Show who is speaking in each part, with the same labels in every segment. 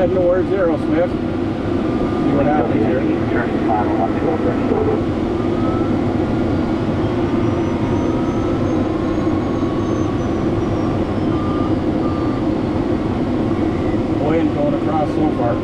Speaker 1: heading towards Arrowsmith. See what happens here.
Speaker 2: Turning final up to over.
Speaker 1: Wind going across so far.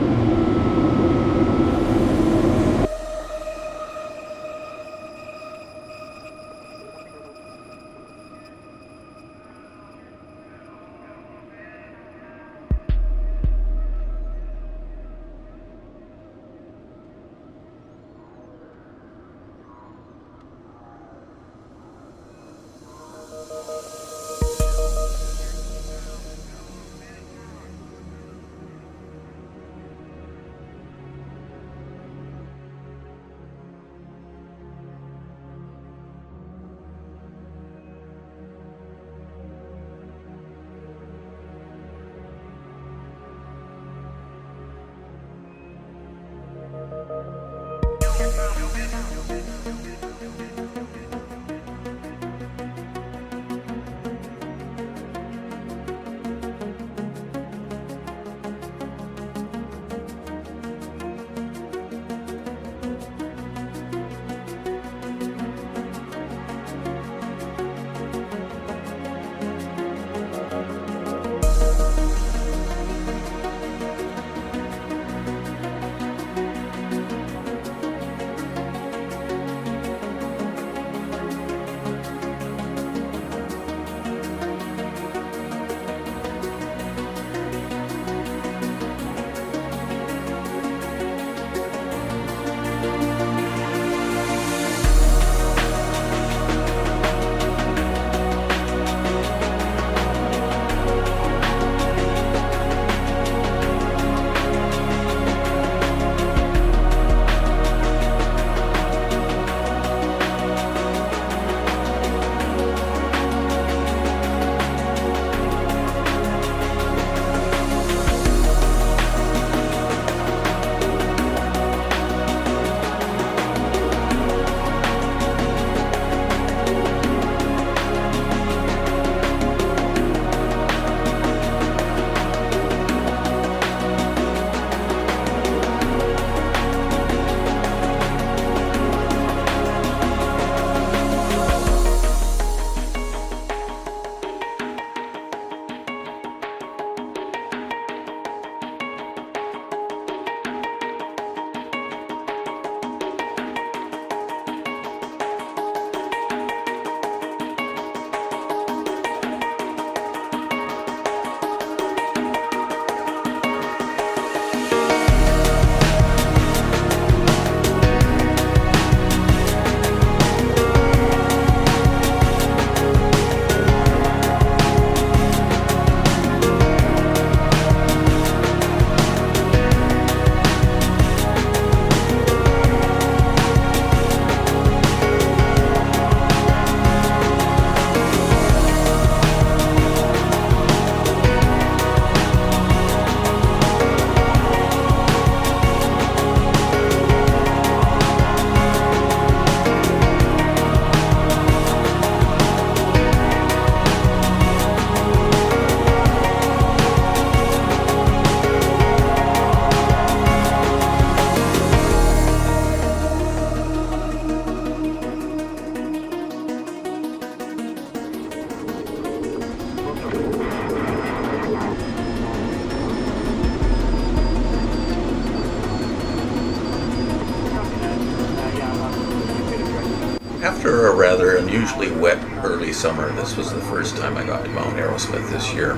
Speaker 3: After a rather unusually wet early summer, this was the first time I got to Mt.Arrowsmith this year.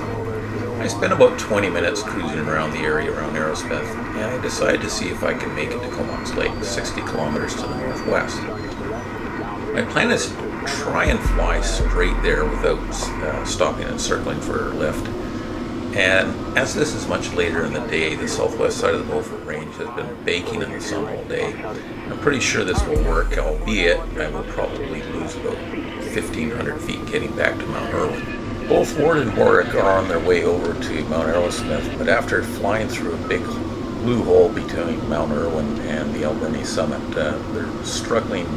Speaker 3: I spent about 20 minutes cruising around the area around Arrowsmith, and I decided to see if I could make it to Comox Lake, 60 kilometers to the northwest. My plan is to try and fly straight there without stopping and circling for a lift. And as this is much later in the day, the southwest side of the Beaufort Range has been baking in the sun all day. I'm pretty sure this will work, albeit I will probably lose about 1,500 feet getting back to Mount Irwin. Both Ward and Warwick are on their way over to Mt.Arrowsmith, but after flying through a big blue hole between Mount Irwin and the Alberni summit, they're struggling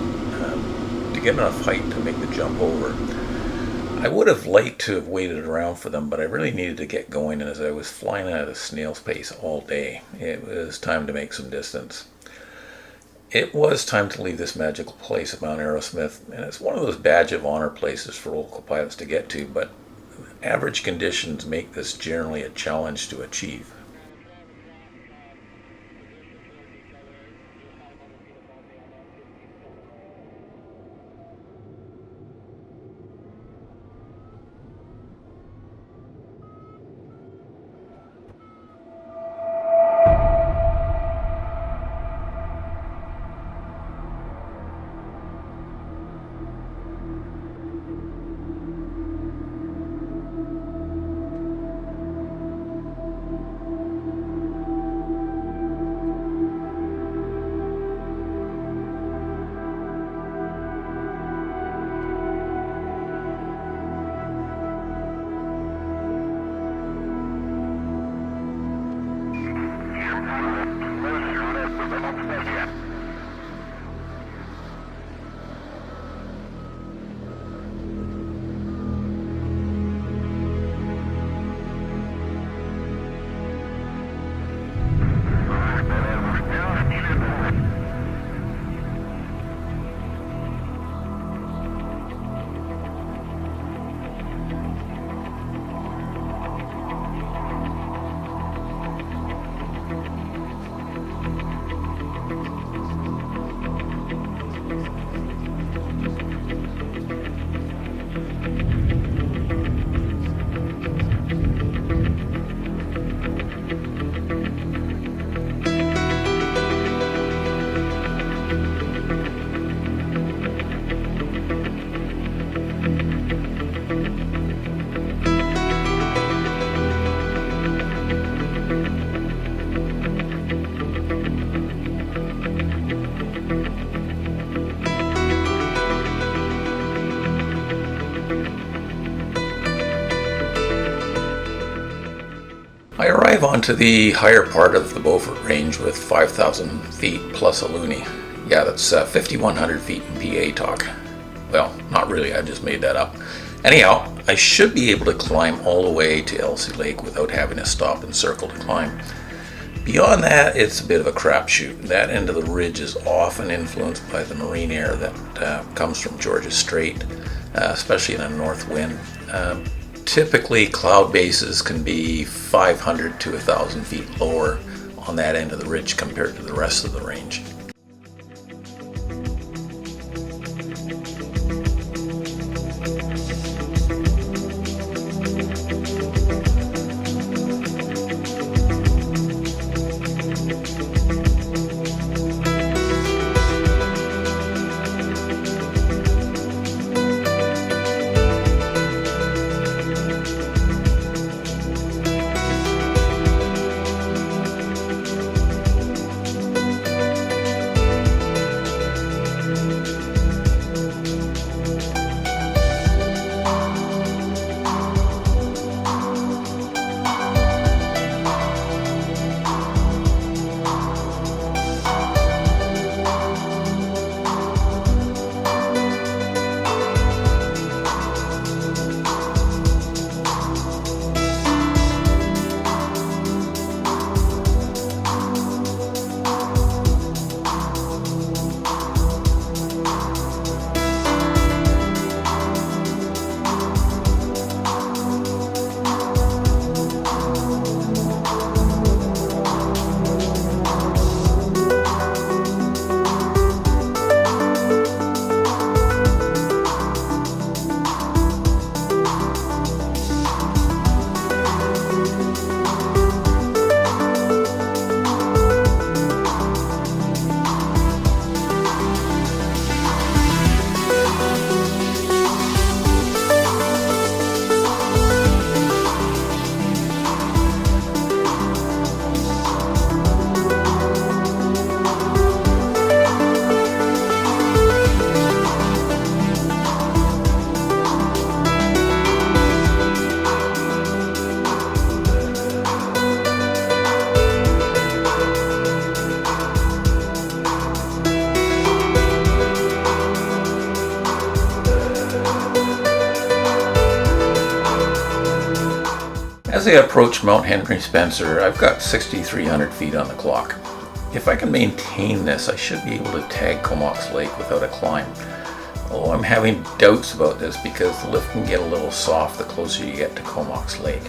Speaker 3: to get enough height to make the jump over. I would have liked to have waited around for them, but I really needed to get going, and as I was flying at a snail's pace all day, it was time to make some distance. It was time to leave this magical place of Mt.Arrowsmith, and it's one of those badge of honor places for local pilots to get to, but average conditions make this generally a challenge to achieve. I arrive onto the higher part of the Beaufort Range with 5,000 feet plus a loony. Yeah, that's 5,100 feet in PA talk. Well, not really, I just made that up. Anyhow, I should be able to climb all the way to Elsie Lake without having to stop and circle to climb. Beyond that, it's a bit of a crapshoot. That end of the ridge is often influenced by the marine air that comes from Georgia Strait, especially in a north wind. Typically, cloud bases can be 500 to 1,000 feet lower on that end of the ridge compared to the rest of the range. As I approach Mount Henry Spencer, I've got 6,300 feet on the clock. If I can maintain this, I should be able to tag Comox Lake without a climb. Although I'm having doubts about this because the lift can get a little soft the closer you get to Comox Lake.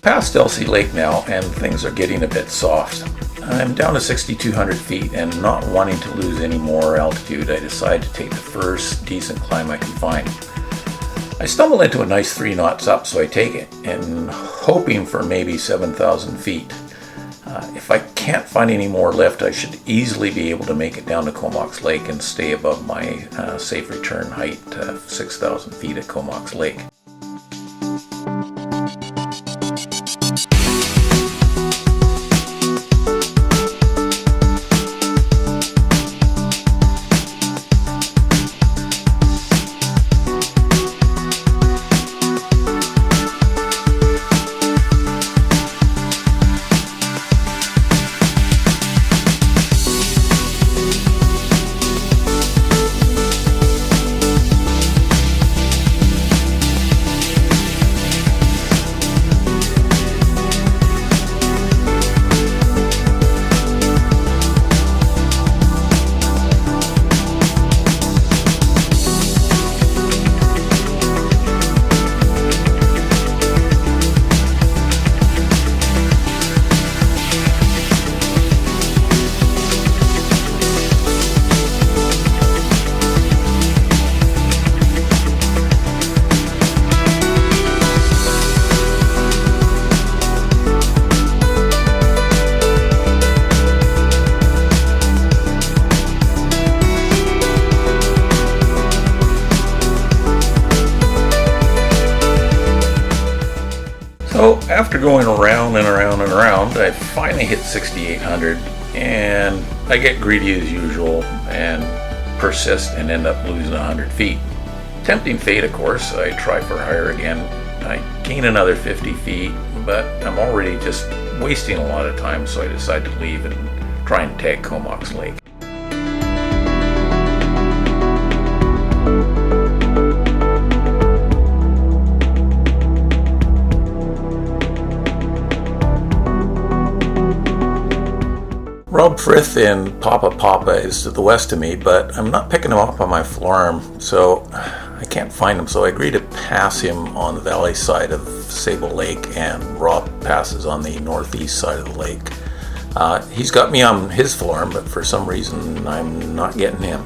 Speaker 3: Past Elsie Lake now, and things are getting a bit soft. I'm down to 6,200 feet, and not wanting to lose any more altitude, I decide to take the first decent climb I can find. I stumble into a nice 3 knots up, so I take it, and hoping for maybe 7,000 feet. If I can't find any more lift, I should easily be able to make it down to Comox Lake and stay above my safe return height of 6,000 feet at Comox Lake. So after going around and around and around, I finally hit 6,800, and I get greedy as usual and persist and end up losing 100 feet. Tempting fate, of course. I try for higher again. I gain another 50 feet, but I'm already just wasting a lot of time, so I decide to leave and try and tag Comox Lake. Rob Frith in Papa is to the west of me, but I'm not picking him up on my floor, so I can't find him. So I agree to pass him on the valley side of Sable Lake, and Rob passes on the northeast side of the lake. He's got me on his floor, but for some reason I'm not getting him.